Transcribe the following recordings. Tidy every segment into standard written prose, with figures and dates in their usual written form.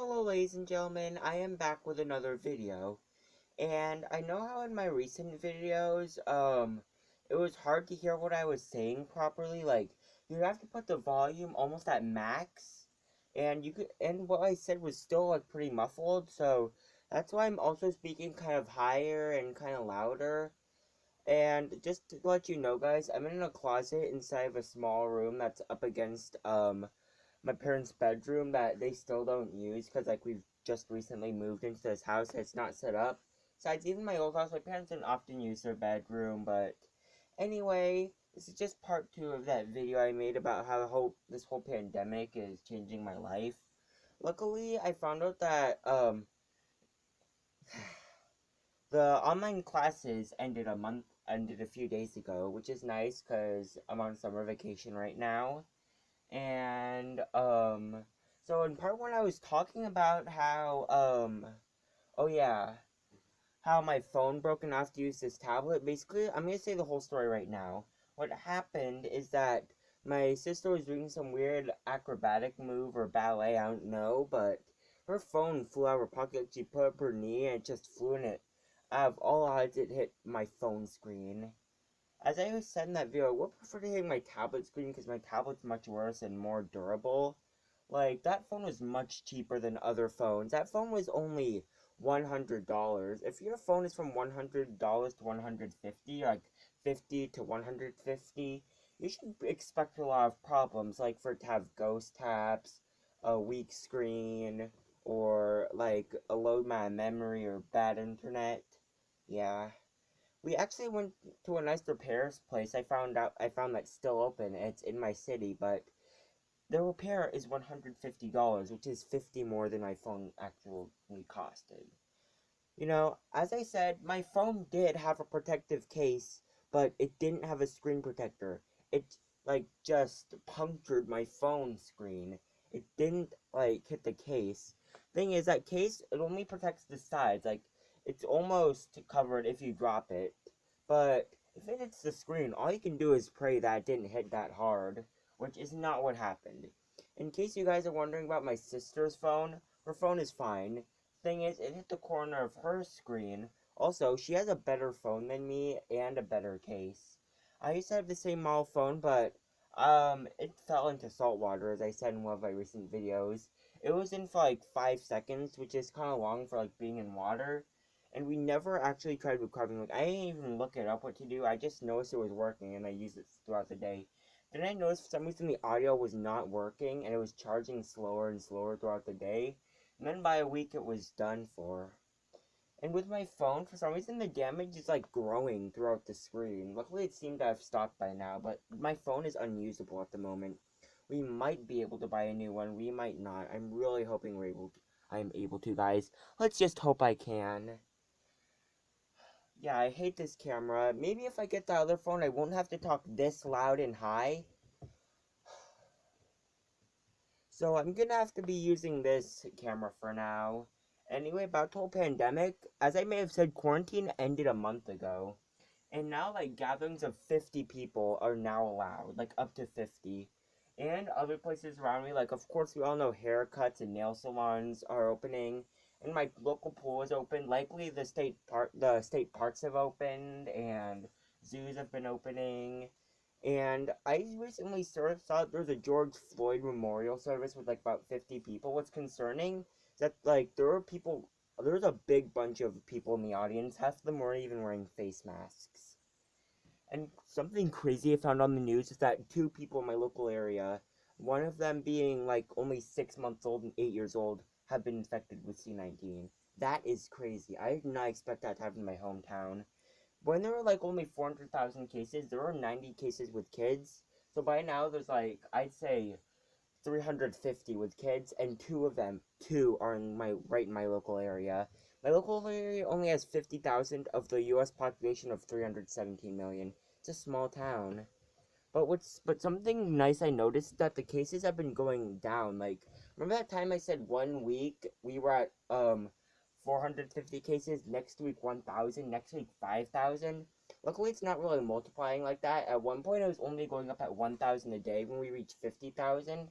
Hello ladies and gentlemen, I am back with another video, and I know how in my recent videos, it was hard to hear what I was saying properly, like, you have to put the volume almost at max, and what I said was still, like, pretty muffled, so that's why I'm also speaking kind of higher and kind of louder, and just to let you know guys, I'm in a closet inside of a small room that's up against, my parents' bedroom that they still don't use because, like, we've just recently moved into this house and it's not set up. Besides, even my old house, my parents didn't often use their bedroom, but anyway, this is just part 2 of that video I made about how this whole pandemic is changing my life. Luckily, I found out that, the online classes ended a few days ago, which is nice because I'm on summer vacation right now. And, so in part 1 I was talking about how, oh yeah, how my phone broke and I have to use this tablet. Basically, I'm gonna say the whole story right now. What happened is that my sister was doing some weird acrobatic move or ballet, I don't know, but her phone flew out of her pocket. She put up her knee and it just flew in it. Out of all odds, it hit my phone screen. As I said in that video, I would prefer to hit my tablet screen because my tablet's much worse and more durable. Like, that phone was much cheaper than other phones. That phone was only $100. If your phone is from $100 to $150, like 50 to 150, you should expect a lot of problems, like for it to have ghost taps, a weak screen, or like a low amount of memory or bad internet. Yeah. We actually went to a nice repairs place. I found that's still open. It's in my city, but the repair is $150, which is 50 more than my phone actually costed. You know, as I said, my phone did have a protective case, but it didn't have a screen protector. It, like, just punctured my phone screen. It didn't, like, hit the case. Thing is, that case, it only protects the sides. Like, it's almost covered if you drop it. But if it hits the screen, all you can do is pray that it didn't hit that hard, which is not what happened. In case you guys are wondering about my sister's phone, her phone is fine. Thing is, it hit the corner of her screen. Also, she has a better phone than me and a better case. I used to have the same model phone, but it fell into salt water, as I said in one of my recent videos. It was in for like 5 seconds, which is kind of long for like being in water. And we never actually tried recovering. Like, I didn't even look it up what to do. I just noticed it was working, and I used it throughout the day. Then I noticed for some reason the audio was not working, and it was charging slower and slower throughout the day. And then by a week it was done for. And with my phone, for some reason the damage is like growing throughout the screen. Luckily it seemed to have stopped by now, but my phone is unusable at the moment. We might be able to buy a new one, we might not. I'm really hoping I'm able to, guys. Let's just hope I can. Yeah, I hate this camera. Maybe if I get the other phone I won't have to talk this loud and high. So I'm gonna have to be using this camera for now. Anyway, about the whole pandemic, as I may have said, quarantine ended a month ago. And now, like, gatherings of 50 people are now allowed, like, up to 50. And other places around me, like, of course, we all know haircuts and nail salons are opening. And my local pool is open. Likely the state parks have opened, and zoos have been opening. And I recently saw there's a George Floyd memorial service with like about 50 people. What's concerning is that like there's a big bunch of people in the audience. Half of them weren't even wearing face masks. And something crazy I found on the news is that 2 people in my local area, one of them being like only 6 months old and 8 years old, have been infected with C-19. That is crazy. I did not expect that to happen in my hometown. When there were like only 400,000 cases, there were 90 cases with kids. So by now there's like, I'd say 350 with kids, and 2 are right in my local area. My local area only has 50,000 of the US population of 317 million. It's a small town. But something nice I noticed that the cases have been going down. Like, remember that time I said 1 week we were at 450 cases, next week 1,000, next week 5,000? Luckily it's not really multiplying like that. At one point it was only going up at 1,000 a day when we reached 50,000.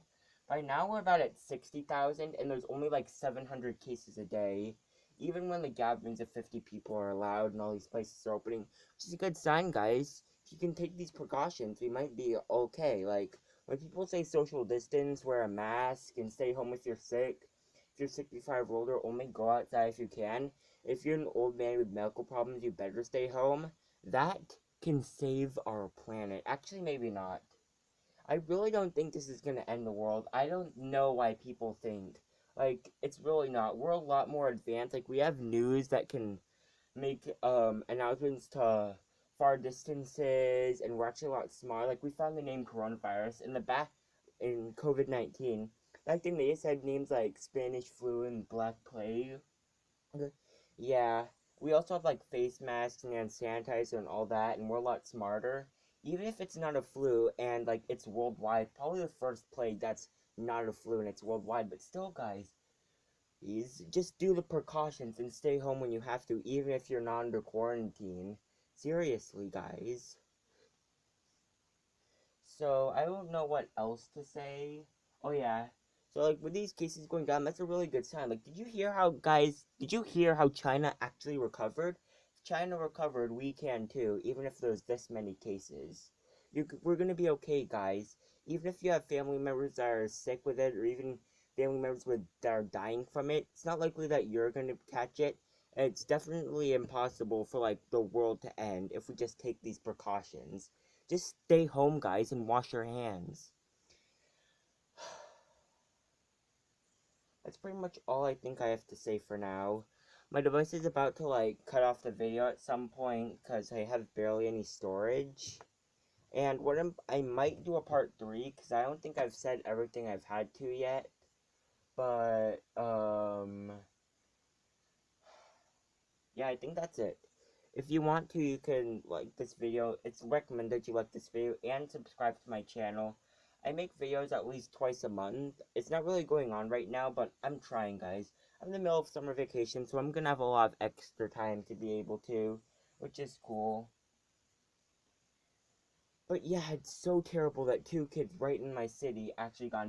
Right now we're about at 60,000, and there's only like 700 cases a day. Even when the gatherings of 50 people are allowed and all these places are opening, which is a good sign, guys. If you can take these precautions, we might be okay. Like, when people say social distance, wear a mask, and stay home if you're sick. If you're 65 or older, only go outside if you can. If you're an old man with medical problems, you better stay home. That can save our planet. Actually, maybe not. I really don't think this is going to end the world. I don't know why people think. Like, it's really not. We're a lot more advanced. Like, we have news that can make announcements to far distances, and we're actually a lot smarter. Like, we found the name coronavirus in the back in COVID-19. Back then, they just had names like Spanish flu and Black Plague. Yeah, we also have like face masks and hand sanitizer and all that, and we're a lot smarter. Even if it's not a flu and like it's worldwide, probably the first plague that's not a flu and it's worldwide, but still, guys, please just do the precautions and stay home when you have to, even if you're not under quarantine. Seriously, guys. So, I don't know what else to say. Oh, yeah. So, like, with these cases going down, that's a really good sign. Like, did you hear how China actually recovered? If China recovered, we can too, even if there's this many cases. We're gonna be okay, guys. Even if you have family members that are sick with it, or even family members that are dying from it, it's not likely that you're gonna catch it. It's definitely impossible for, like, the world to end if we just take these precautions. Just stay home, guys, and wash your hands. That's pretty much all I think I have to say for now. My device is about to, like, cut off the video at some point because I have barely any storage. And I might do a part 3 because I don't think I've said everything I've had to yet. But, yeah, I think that's it. If you want to, you can like this video. It's recommended you like this video and subscribe to my channel. I make videos at least twice a month. It's not really going on right now, but I'm trying, guys. I'm in the middle of summer vacation, so I'm gonna have a lot of extra time to be able to, which is cool. But yeah, it's so terrible that 2 kids right in my city actually got